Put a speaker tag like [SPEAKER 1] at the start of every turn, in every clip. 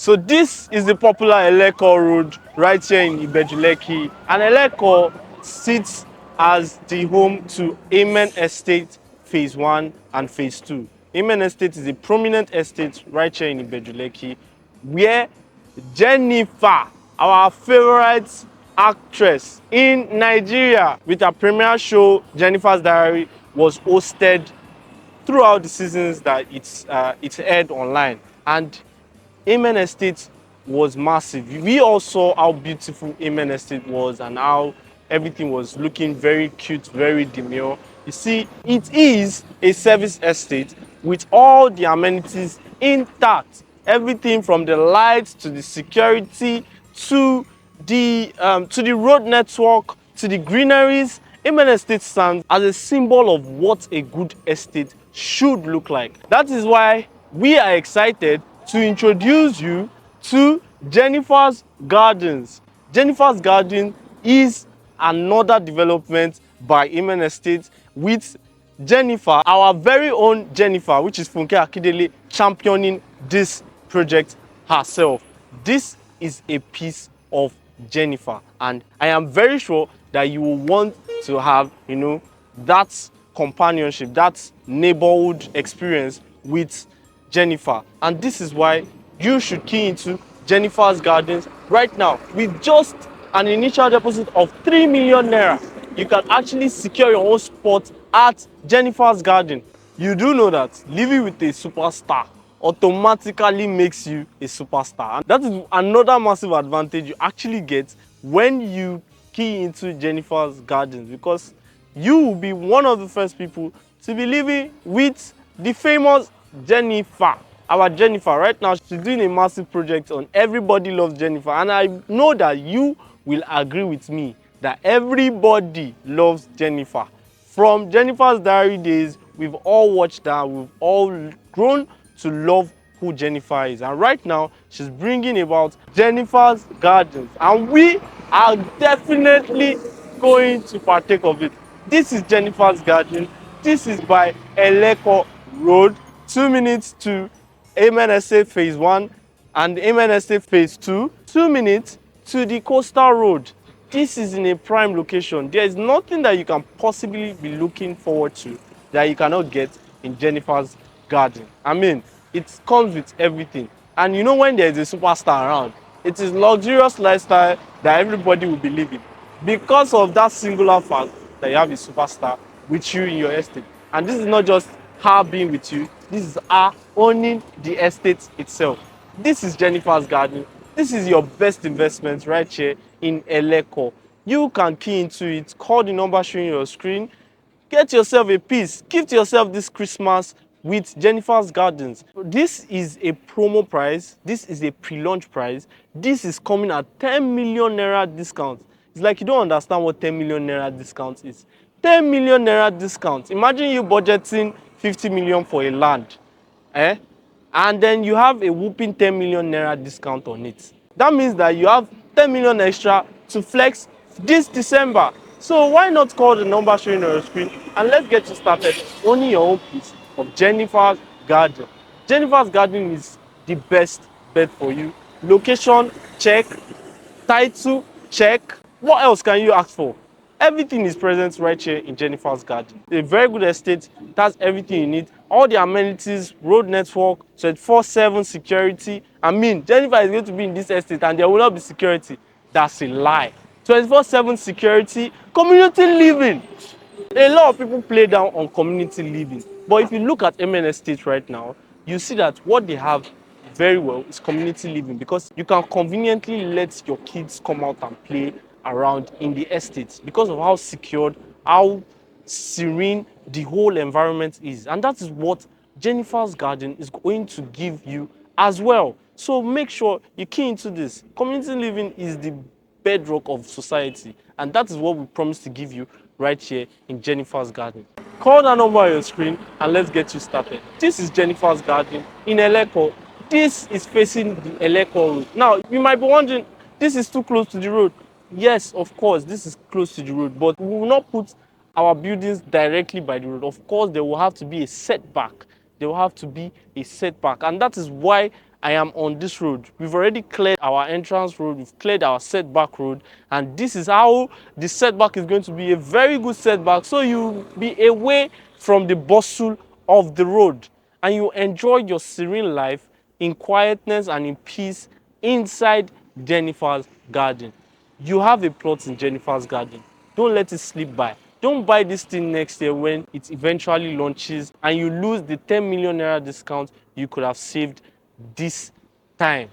[SPEAKER 1] So this is the popular Eleko road right here in Ibeju Lekki. And Eleko sits as the home to Amen Estate Phase 1 and Phase 2. Amen Estate is a prominent estate right here in Ibeju Lekki where Jenifa, our favorite actress in Nigeria, with her premiere show Jenifa's Diary, was hosted throughout the seasons that it's aired online. And Amen Estate was massive. We all saw how beautiful Amen Estate was and how everything was looking very cute, very demure. You see, it is a service estate with all the amenities intact. Everything from the lights to the security to the road network to the greeneries. Amen Estate stands as a symbol of what a good estate should look like. That is why we are excited to introduce you to Jenifa's Gardens. Jenifa's Garden is another development by Amen Estate with Jenifa, our very own Jenifa, which is Funke Akindele, championing this project herself. This is a piece of Jenifa, and I am very sure that you will want to have, that companionship, that neighborhood experience with Jenifa. And this is why you should key into Jenifa's Gardens right now. With just an initial deposit of 3 million naira, you can actually secure your own spot at Jenifa's Garden. You do know that living with a superstar automatically makes you a superstar. And that is another massive advantage you actually get when you key into Jenifa's Gardens, because you will be one of the first people to be living with the famous Jenifa. Our Jenifa right now, she's doing a massive project on Everybody Loves Jenifa, and I know that you will agree with me that everybody loves Jenifa. From Jenifa's Diary days, we've all watched that, we've all grown to love who Jenifa is, and right now she's bringing about Jenifa's Gardens, and we are definitely going to partake of it. This is Jenifa's Garden. This is by Eleko Road, 2 minutes to Amen Estate Phase 1 and Amen Estate Phase 2, 2 minutes to the Coastal Road. This is in a prime location. There is nothing that you can possibly be looking forward to that you cannot get in Jenifa's Garden. I mean, it comes with everything. And you know, when there is a superstar around, it is luxurious lifestyle that everybody will be living because of that singular fact that you have a superstar with you in your estate. And this is not just her being with you, this is her owning the estate itself. This is Jenifa's Garden. This is your best investment right here in Eleko. You can key into it, call the number showing your screen, get yourself a piece, gift yourself this Christmas with Jenifa's Gardens. This is a promo price, this is a pre-launch price, this is coming at 10 million naira discount. It's like you don't understand what 10 million naira discount is. 10 million naira discount. Imagine you budgeting 50 million for a land, and then you have a whooping 10 million naira discount on it. That means that you have 10 million extra to flex this December. So why not call the number showing on your screen and let's get you started owning your own piece of Jenifa's Garden. Jenifa's Garden is the best bet for you. Location, check. Title, check. What else can you ask for? Everything is present right here in Jenifa's Garden. A very good estate, it has everything you need. All the amenities, road network, 24/7 security. I mean, Jenifa is going to be in this estate and there will not be security. That's a lie. 24/7 security, community living. A lot of people play down on community living. But if you look at MN Estate right now, you see that what they have very well is community living, because you can conveniently let your kids come out and play around in the estate because of how secured, how serene the whole environment is. And that is what Jenifa's Garden is going to give you as well. So make sure you key into this. Community living is the bedrock of society, and that is what we promise to give you right here in Jenifa's Garden. Call that number on your screen and let's get you started. This is Jenifa's Garden in Eleko. This is facing the Eleko road. Now, you might be wondering, this is too close to the road. Yes, of course, this is close to the road, but we will not put our buildings directly by the road. Of course, there will have to be a setback. There will have to be a setback, and that is why I am on this road. We've already cleared our entrance road, we've cleared our setback road, and this is how the setback is going to be a very good setback, so you'll be away from the bustle of the road and you enjoy your serene life in quietness and in peace inside Jenifa's garden. You have a plot in Jenifa's garden. Don't let it slip by. Don't buy this thing next year when it eventually launches and you lose the 10 million naira discount you could have saved this time.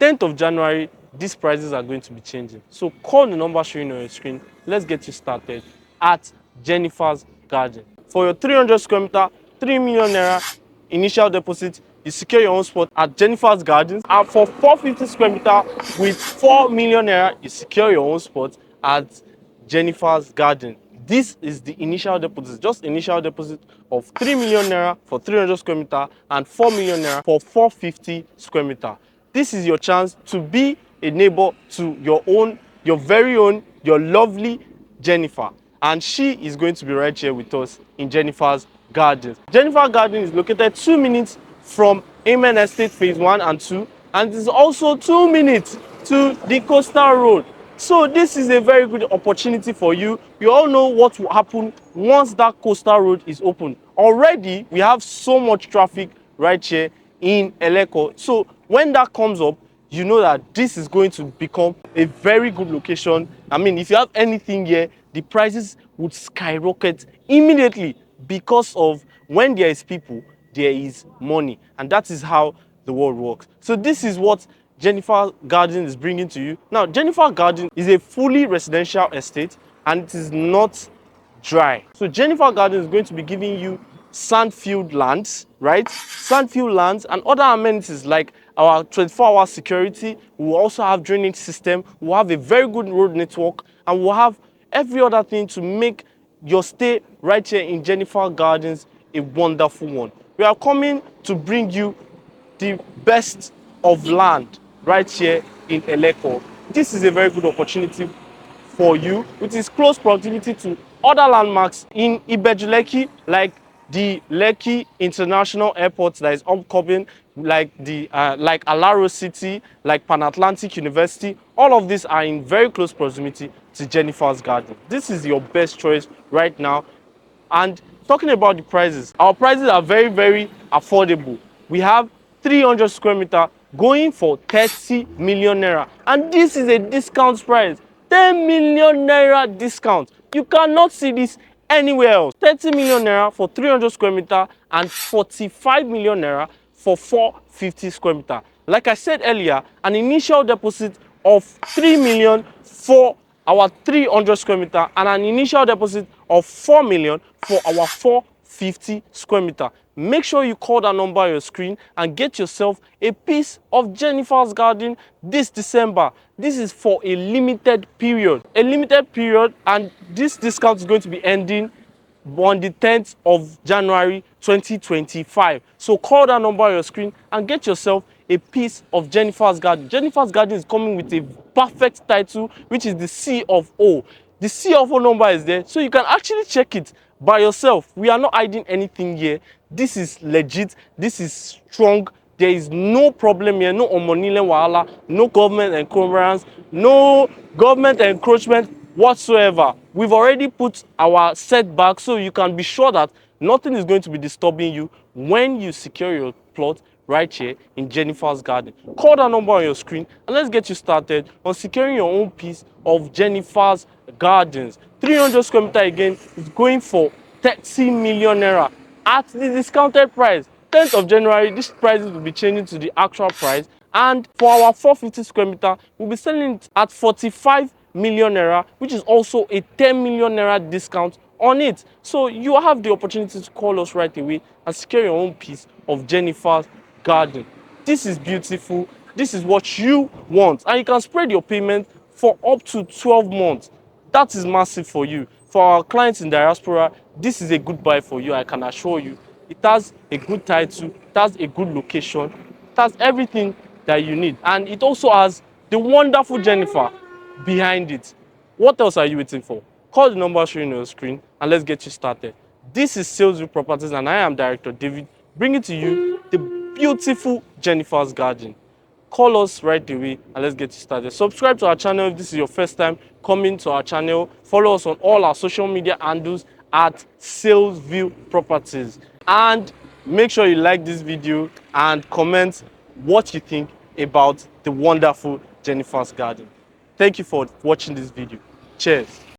[SPEAKER 1] 10th of January, these prices are going to be changing. So call the number showing on your screen. Let's get you started at Jenifa's garden. For your 300 square meter, 3 million naira initial deposit, you secure your own spot at Jenifa's Gardens. And for 450 square meter with 4 million naira, you secure your own spot at Jenifa's Garden. This is the initial deposit, just initial deposit of 3 million naira for 300 square meter and 4 million naira for 450 square meter. This is your chance to be a neighbor to your very own, your lovely Jenifa. And she is going to be right here with us in Jenifa's Gardens. Jenifa Garden is located 2 minutes from Amen Estate Phase 1 and 2, and it is also 2 minutes to the Coastal Road. So this is a very good opportunity for you. You all know what will happen once that Coastal Road is open. Already, we have so much traffic right here in Eleko. So when that comes up, you know that this is going to become a very good location. I mean, if you have anything here, the prices would skyrocket immediately because of when there is people, there is money. And that is how the world works. So this is what Jenifa Garden is bringing to you. Now, Jenifa Garden is a fully residential estate and it is not dry. So Jenifa Garden is going to be giving you sandfield lands, right? Sandfield lands and other amenities like our 24-hour security. We will also have drainage system. We'll have a very good road network and we'll have every other thing to make your stay right here in Jenifa Gardens a wonderful one. We are coming to bring you the best of land right here in Eleko. This is a very good opportunity for you, which is close proximity to other landmarks in Ibeju Lekki, like the Lekki International Airport that is upcoming, like like Alaro City, like Pan Atlantic University. All of these are in very close proximity to Jenifa's Garden. This is your best choice right now. And talking about the prices, our prices are very, very affordable. We have 300 square meter going for 30 million naira. And this is a discount price. 10 million naira discount. You cannot see this anywhere else. 30 million naira for 300 square meter and 45 million naira for 450 square meter. Like I said earlier, an initial deposit of 3 million for our 300 square meter and an initial deposit of 4 million for our 450 square meter. Make sure you call that number on your screen and get yourself a piece of Jenifa's Garden this December. This is for a limited period. And this discount is going to be ending on the 10th of January 2025. So call that number on your screen and get yourself a piece of Jenifa's Garden. Jenifa's Garden is coming with a perfect title, which is the C of O. The C of O number is there, so you can actually check it by yourself. We are not hiding anything here. This is legit. This is strong. There is no problem here, no omonile wahala, no government encumbrance, no government encroachment whatsoever. We've already put our setback, so you can be sure that nothing is going to be disturbing you when you secure your plot right here in Jenifa's Garden. Call that number on your screen and let's get you started on securing your own piece of Jenifa's Gardens. 300 square meter again is going for 30 million naira at the discounted price. 10th of January, these prices will be changing to the actual price, and for our 450 square meter, we'll be selling it at 45 million naira, which is also a 10 million naira discount on it. So you have the opportunity to call us right away and secure your own piece of Jenifa's Garden. This is beautiful. This is what you want, and you can spread your payment for up to 12 months. That is massive for you. For our clients in diaspora, this is a good buy for you, I can assure you. It has a good title, it has a good location, it has everything that you need. And it also has the wonderful Jenifa behind it. What else are you waiting for? Call the number showing on your screen and let's get you started. This is Salesville Properties and I am Director David, bringing to you the beautiful Jenifa's Garden. Call us right away and let's get you started. Subscribe to our channel if this is your first time coming to our channel. Follow us on all our social media handles at Salesville Properties. And make sure you like this video and comment what you think about the wonderful Jenifa's Garden. Thank you for watching this video. Cheers.